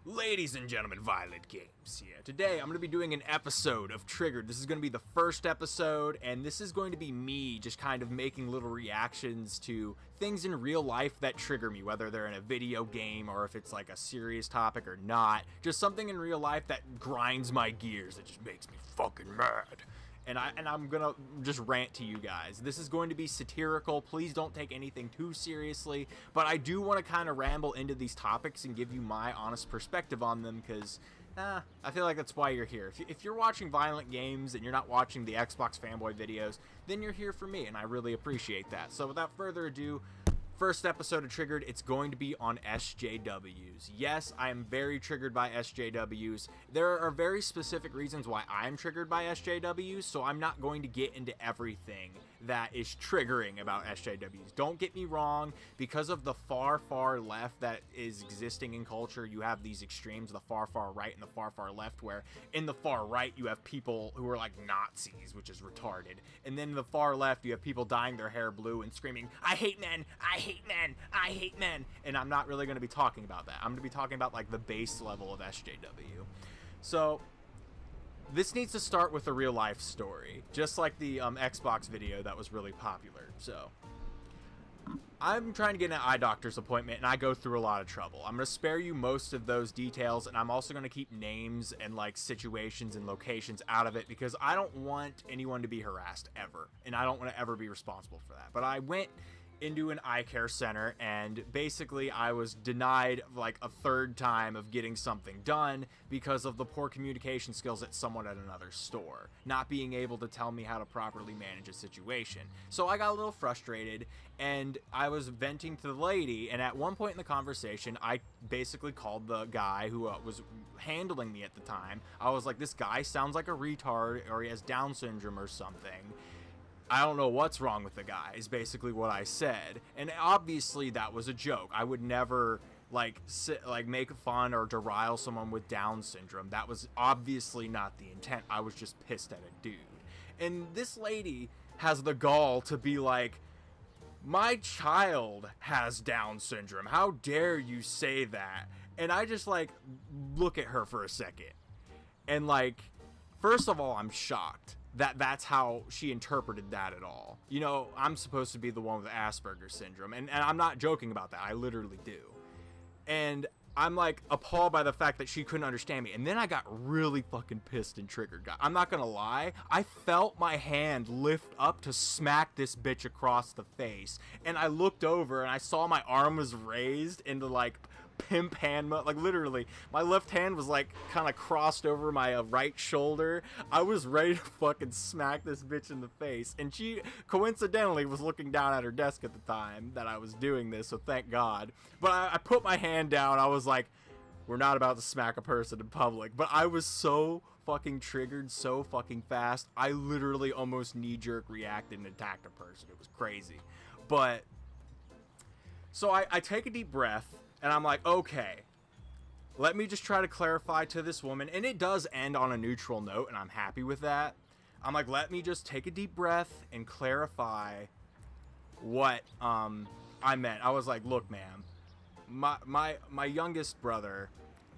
Ladies and gentlemen, Violent Games here. Today, I'm going to be doing an episode of Triggered. This is going to be the first episode, and this is going to be me just kind of making little reactions to things in real life that trigger me, whether they're in a video game or if it's like a serious topic or not. Just something in real life that grinds my gears, that just makes me fucking mad. And I'm gonna just rant to you guys. This is going to be satirical. Please don't take anything too seriously. But I do want to kind of ramble into these topics and give you my honest perspective on them, because I feel like that's why you're here. If you're watching Violent Games and you're not watching the Xbox fanboy videos, then you're here for me, and I really appreciate that. So without further ado, first episode of Triggered, it's going to be on SJWs. Yes, I am very triggered by SJWs. There are very specific reasons why I'm triggered by SJWs, so I'm not going to get into everything that is triggering about SJWs. Don't get me wrong, because of the far, far left that is existing in culture, you have these extremes, the far, far right and the far, far left, where in the far right you have people who are like Nazis, which is retarded. And then in the far left you have people dyeing their hair blue and screaming, "I hate men! I hate men! I hate men!" And I'm not really going to be talking about that. I'm going to be talking about like the base level of SJW. So this needs to start with a real life story, just like the Xbox video that was really popular. So I'm trying to get an eye doctor's appointment, and I go through a lot of trouble. I'm going to spare you most of those details, and I'm also going to keep names and like situations and locations out of it, because I don't want anyone to be harassed ever, and I don't want to ever be responsible for that. But I went into an eye care center, and basically I was denied like a third time of getting something done because of the poor communication skills at someone at another store, not being able to tell me how to properly manage a situation. So I got a little frustrated, and I was venting to the lady, and at one point in the conversation I basically called the guy who was handling me at the time. I was like, "This guy sounds like a retard, or he has Down syndrome or something. I don't know what's wrong with the guy," is basically what I said. And obviously that was a joke. I would never like make fun or deride someone with Down syndrome. That was obviously not the intent. I was just pissed at a dude. And this lady has the gall to be like, "My child has Down syndrome. How dare you say that?" And I just like look at her for a second. And like, first of all, I'm shocked that that's how she interpreted that at all. You know, I'm supposed to be the one with Asperger's syndrome, and I'm not joking about that. I literally do. And I'm like appalled by the fact that she couldn't understand me. And then I got really fucking pissed and triggered. I'm not gonna lie, I felt my hand lift up to smack this bitch across the face, and I looked over and I saw my arm was raised into like pimp hand mode. Like literally my left hand was like kind of crossed over my right shoulder. I was ready to fucking smack this bitch in the face, and she coincidentally was looking down at her desk at the time that I was doing this, so thank God. But I put my hand down. I was like, we're not about to smack a person in public. But I was so fucking triggered so fucking fast, I literally almost knee-jerk reacted and attacked a person. It was crazy. But so I take a deep breath, and I'm like, okay, let me just try to clarify to this woman. And it does end on a neutral note, and I'm happy with that. I'm like, let me just take a deep breath and clarify what I meant. I was like, look, ma'am, my youngest brother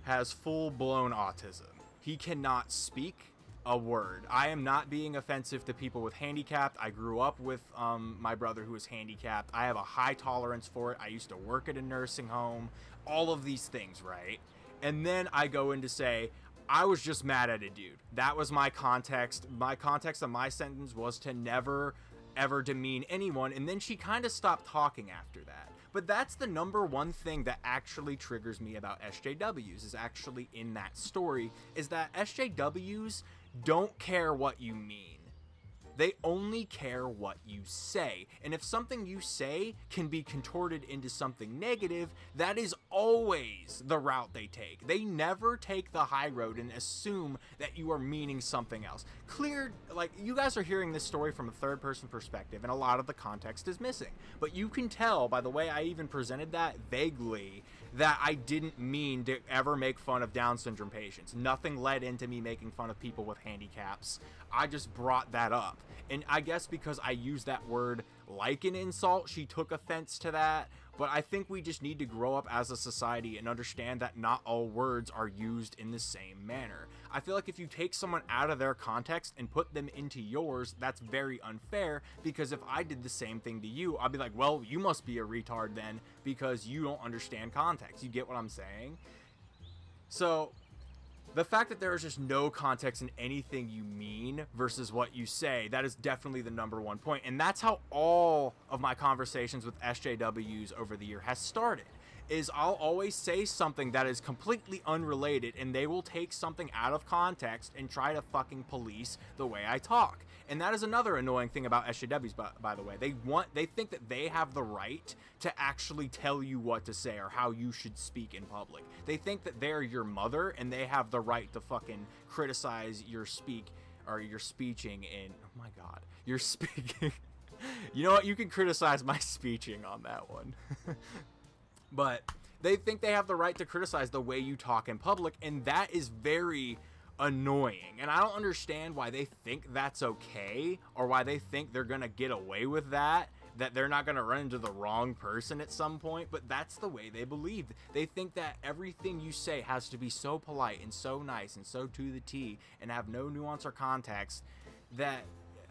has full-blown autism. He cannot speak a word. I am not being offensive to people with handicapped. I grew up with my brother who is handicapped. I have a high tolerance for it. I used to work at a nursing home. All of these things, right? And then I go in to say, I was just mad at a dude. That was my context. My context of my sentence was to never ever demean anyone, and then she kind of stopped talking after that. But that's the number one thing that actually triggers me about SJWs, is actually in that story, is that SJWs don't care what you mean. They only care what you say. And if something you say can be contorted into something negative, that is always the route they take. They never take the high road and assume that you are meaning something else. Clear, like, you guys are hearing this story from a third-person perspective, and a lot of the context is missing. But you can tell by the way I even presented that vaguely that I didn't mean to ever make fun of Down syndrome patients. Nothing led into me making fun of people with handicaps. I just brought that up. And I guess because I used that word like an insult, she took offense to that. but I think we just need to grow up as a society and understand that not all words are used in the same manner. I feel like if you take someone out of their context and put them into yours, that's very unfair, because if I did the same thing to you, I'd be like, well, you must be a retard then because you don't understand context. You get what I'm saying? So the fact that there is just no context in anything you mean versus what you say, that is definitely the number one point. And that's how all of my conversations with SJWs over the year has started. Is I'll always say something that is completely unrelated, and they will take something out of context and try to fucking police the way I talk. And that is another annoying thing about SJWs, by the way. They think that they have the right to actually tell you what to say or how you should speak in public. They think that they're your mother and they have the right to fucking criticize your speeching in, oh my god, your speaking. You know what? You can criticize my speeching on that one. But they think they have the right to criticize the way you talk in public, and that is very annoying. And I don't understand why they think that's okay, or why they think they're gonna get away with that they're not gonna run into the wrong person at some point, but that's the way they believe. They think that everything you say has to be so polite and so nice and so to the T and have no nuance or context that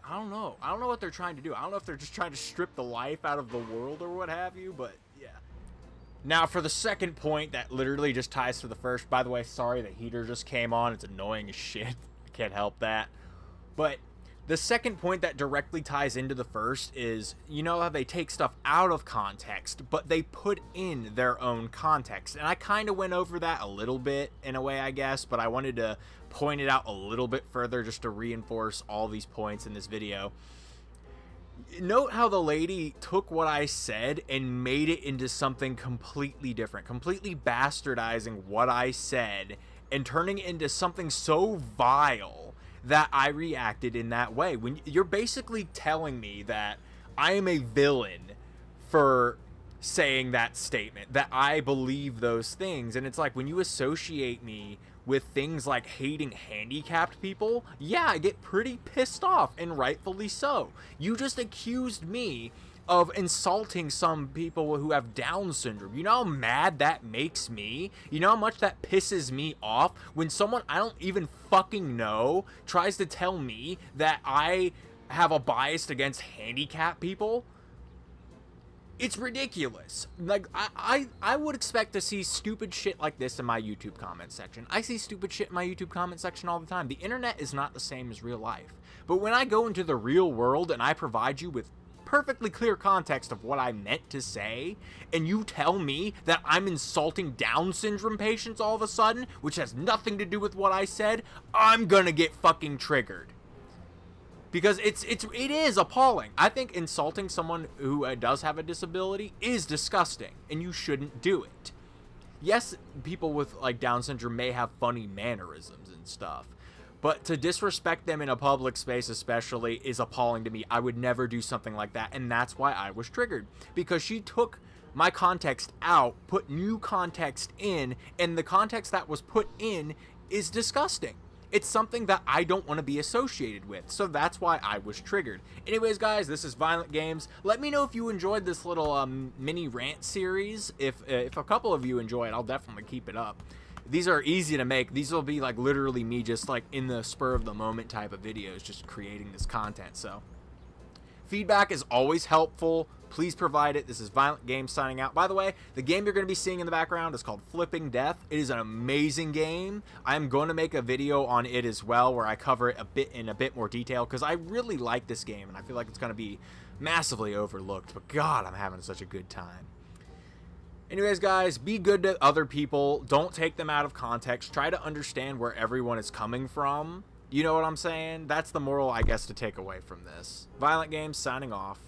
I don't know what they're trying to do. I don't know if they're just trying to strip the life out of the world or what have you, but yeah. Now, for the second point that literally just ties to the first, by the way, sorry, the heater just came on. It's annoying as shit. I can't help that. But the second point that directly ties into the first is, you know how they take stuff out of context, but they put in their own context. And I kind of went over that a little bit in a way, I guess, but I wanted to point it out a little bit further just to reinforce all these points in this video. Note how the lady took what I said and made it into something completely different, completely bastardizing what I said and turning it into something so vile that I reacted in that way. When you're basically telling me that I am a villain for saying that statement, that I believe those things, and it's like when you associate me with things like hating handicapped people, yeah, I get pretty pissed off, and rightfully so. You just accused me of insulting some people who have Down syndrome. You know how mad that makes me? You know how much that pisses me off when someone I don't even fucking know tries to tell me that I have a bias against handicapped people? It's ridiculous. Like, I would expect to see stupid shit like this in my YouTube comment section. I see stupid shit in my YouTube comment section all the time. The internet is not the same as real life. But when I go into the real world and I provide you with perfectly clear context of what I meant to say, and you tell me that I'm insulting Down syndrome patients all of a sudden, which has nothing to do with what I said, I'm gonna get fucking triggered. Because it is appalling. I think insulting someone who does have a disability is disgusting, and you shouldn't do it. Yes, people with like Down syndrome may have funny mannerisms and stuff, but to disrespect them in a public space especially is appalling to me. I would never do something like that, and that's why I was triggered. Because she took my context out, put new context in, and the context that was put in is disgusting. It's something that I don't want to be associated with, so that's why I was triggered. Anyways, guys, this is Violent Games. Let me know if you enjoyed this little mini rant series. If a couple of you enjoy it, I'll definitely keep it up. These are easy to make. These will be like literally me just like in the spur of the moment type of videos, just creating this content. So feedback is always helpful. Please provide it. This is Violent Games signing out. By the way, the game you're going to be seeing in the background is called Flipping Death. It is an amazing game. I'm going to make a video on it as well where I cover it in a bit more detail because I really like this game and I feel like it's going to be massively overlooked. But God, I'm having such a good time. Anyways, guys, be good to other people. Don't take them out of context. Try to understand where everyone is coming from. You know what I'm saying? That's the moral, I guess, to take away from this. Violent Games signing off.